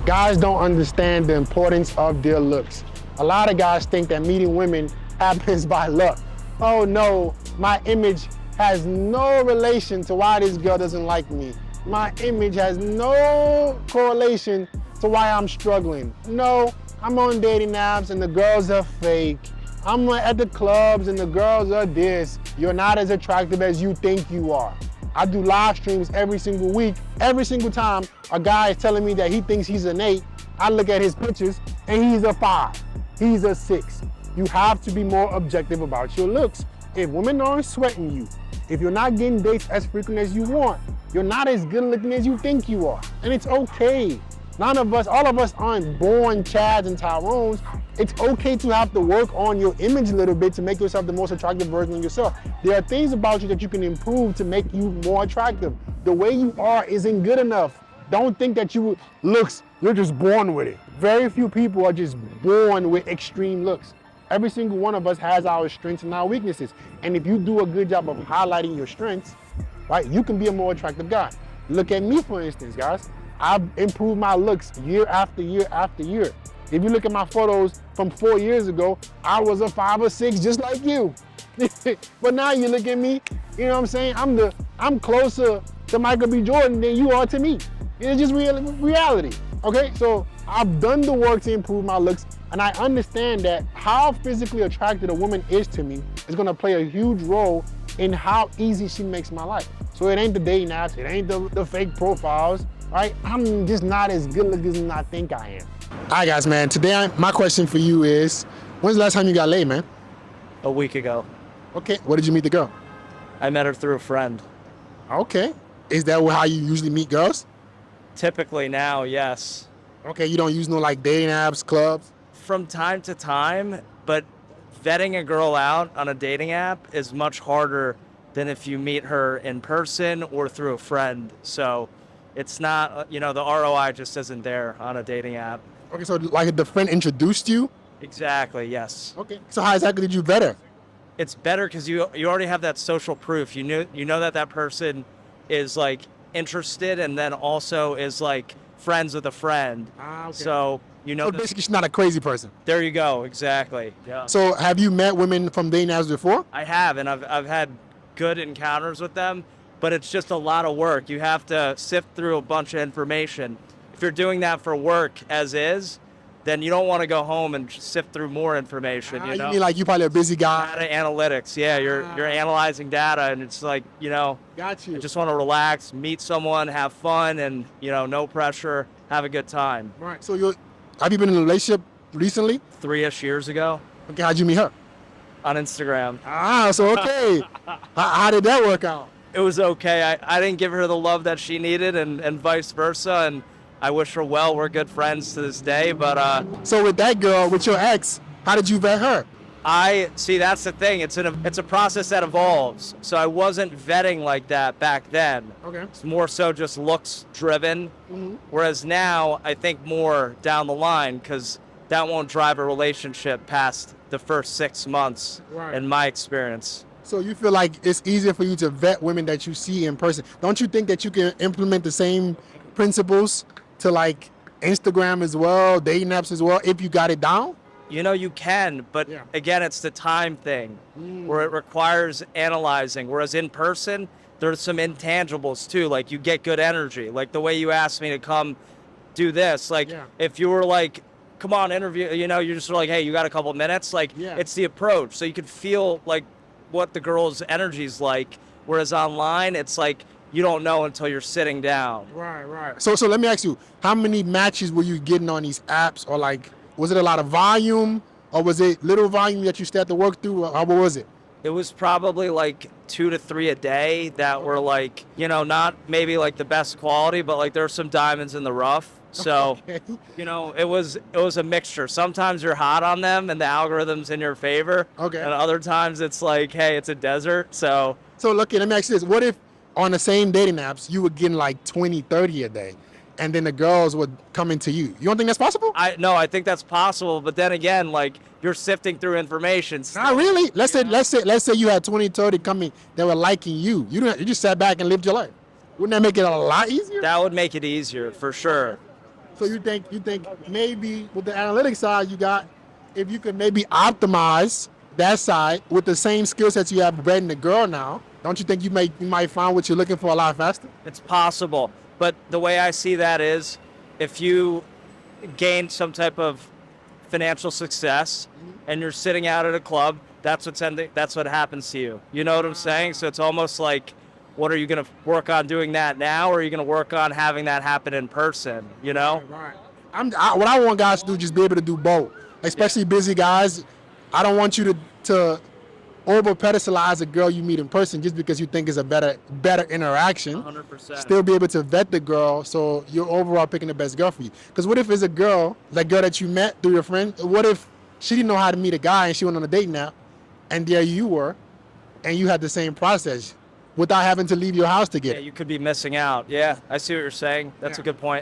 Guys don't understand the importance of their looks. A lot of guys think that meeting women happens by luck. Oh no, my image has no relation to why this girl doesn't like me. My image has no correlation to why I'm struggling. No, I'm on dating apps and the girls are fake. I'm at the clubs and the girls are this. You're not as attractive as you think you are. I do live streams every single week. Every single time a guy is telling me that he thinks he's an 8, I look at his pictures and he's a 5. He's a 6. You have to be more objective about your looks. If women aren't sweating you, if you're not getting dates as frequent as you want, you're not as good looking as you think you are. And it's okay. None of us, all of us aren't born Chads and Tyrones. It's okay to have to work on your image a little bit to make yourself the most attractive version of yourself. There are things about you that you can improve to make you more attractive. The way you are isn't good enough. Don't think that you're just born with it. Very few people are just born with extreme looks. Every single one of us has our strengths and our weaknesses. And if you do a good job of highlighting your strengths, right, you can be a more attractive guy. Look at me, for instance, guys. I've improved my looks year after year after year. If you look at my photos from 4 years ago, I was a 5 or 6 just like you. But now you look at me, you know what I'm saying? I'm closer to Michael B. Jordan than you are to me. It's just reality, okay? So I've done the work to improve my looks, and I understand that how physically attracted a woman is to me is gonna play a huge role in how easy she makes my life. So it ain't the dating apps, it ain't the fake profiles, right? I'm just not as good looking as I think I am. All right, guys, man, today my question for you is, when's the last time you got laid, man? A week ago. Okay, where did you meet the girl? I met her through a friend. Okay, is that how you usually meet girls? Typically now, yes. Okay, you don't use no like dating apps, clubs? From time to time, but vetting a girl out on a dating app is much harder than if you meet her in person or through a friend. So it's not, the ROI just isn't there on a dating app. Okay, so like the friend introduced you? Exactly, yes. Okay, so how exactly did you vet her? It's better because you already have that social proof. You know that person is like interested and then also is like friends with a friend. Okay. So So basically she's not a crazy person. There you go, exactly. Yeah. So have you met women from dating apps before? I have, and I've had good encounters with them, but it's just a lot of work. You have to sift through a bunch of information. If you're doing that for work as is, then you don't want to go home and sift through more information. You mean like you're probably a busy guy? Data analytics, yeah. You're analyzing data, and it's like, Got you. I just want to relax, meet someone, have fun, and no pressure, have a good time. Right. So have you been in a relationship recently? 3-ish years ago. Okay, how'd you meet her? On Instagram. So okay. How did that work out? It was okay. I didn't give her the love that she needed, and vice versa, and I wish her well. We're good friends to this day, but So with that girl, with your ex, how did you vet her? See, that's the thing. It's a process that evolves. So I wasn't vetting like that back then. Okay. It's more so just looks driven. Mm-hmm. Whereas now I think more down the line, because that won't drive a relationship past the first 6 months, Right. in my experience. So you feel like it's easier for you to vet women that you see in person. Don't you think that you can implement the same principles to like Instagram as well, dating apps as well, if you got it down? You can, but again, it's the time thing where it requires analyzing. Whereas in person, there's some intangibles too. Like you get good energy. Like the way you asked me to come do this. Like if you were like, come on, interview, you're just like, hey, you got a couple minutes? Like it's the approach. So you could feel like what the girl's energy's like. Whereas online, it's like, you don't know until you're sitting down. Right. So let me ask you, how many matches were you getting on these apps? Or like, was it a lot of volume? Or was it little volume that you still had to work through? Or what was it? It was probably like 2 to 3 a day that were like, not maybe like the best quality, but like there's some diamonds in the rough. So, it was a mixture. Sometimes you're hot on them and the algorithm's in your favor. Okay. And other times it's like, hey, it's a desert. So look, let me ask you this. What if on the same dating apps, you were getting like 20, 30 a day, and then the girls would come into you? You don't think that's possible? No, I think that's possible. But then again, like you're sifting through information. Not really. Let's say you had 20, 30 coming that were liking you. You just sat back and lived your life. Wouldn't that make it a lot easier? That would make it easier for sure. So you think maybe with the analytics side you got, if you could maybe optimize that side with the same skill sets you have bred in the girl now, don't you think you might find what you're looking for a lot faster? It's possible, but the way I see that is, if you gain some type of financial success and you're sitting out at a club, that's what happens to you. You know what I'm saying? So it's almost like, what are you going to work on doing that now, or are you going to work on having that happen in person? You know? Right. What I want guys to do is just be able to do both, especially busy guys. I don't want you to over pedestalize a girl you meet in person just because you think it's a better interaction. 100%. Still be able to vet the girl so you're overall picking the best girl for you. Because what if it's a girl, that girl that you met through your friend, what if she didn't know how to meet a guy and she went on a date now, and there you were, and you had the same process without having to leave your house to get Yeah, it? you could be missing out. Yeah, I see what you're saying. That's a good point.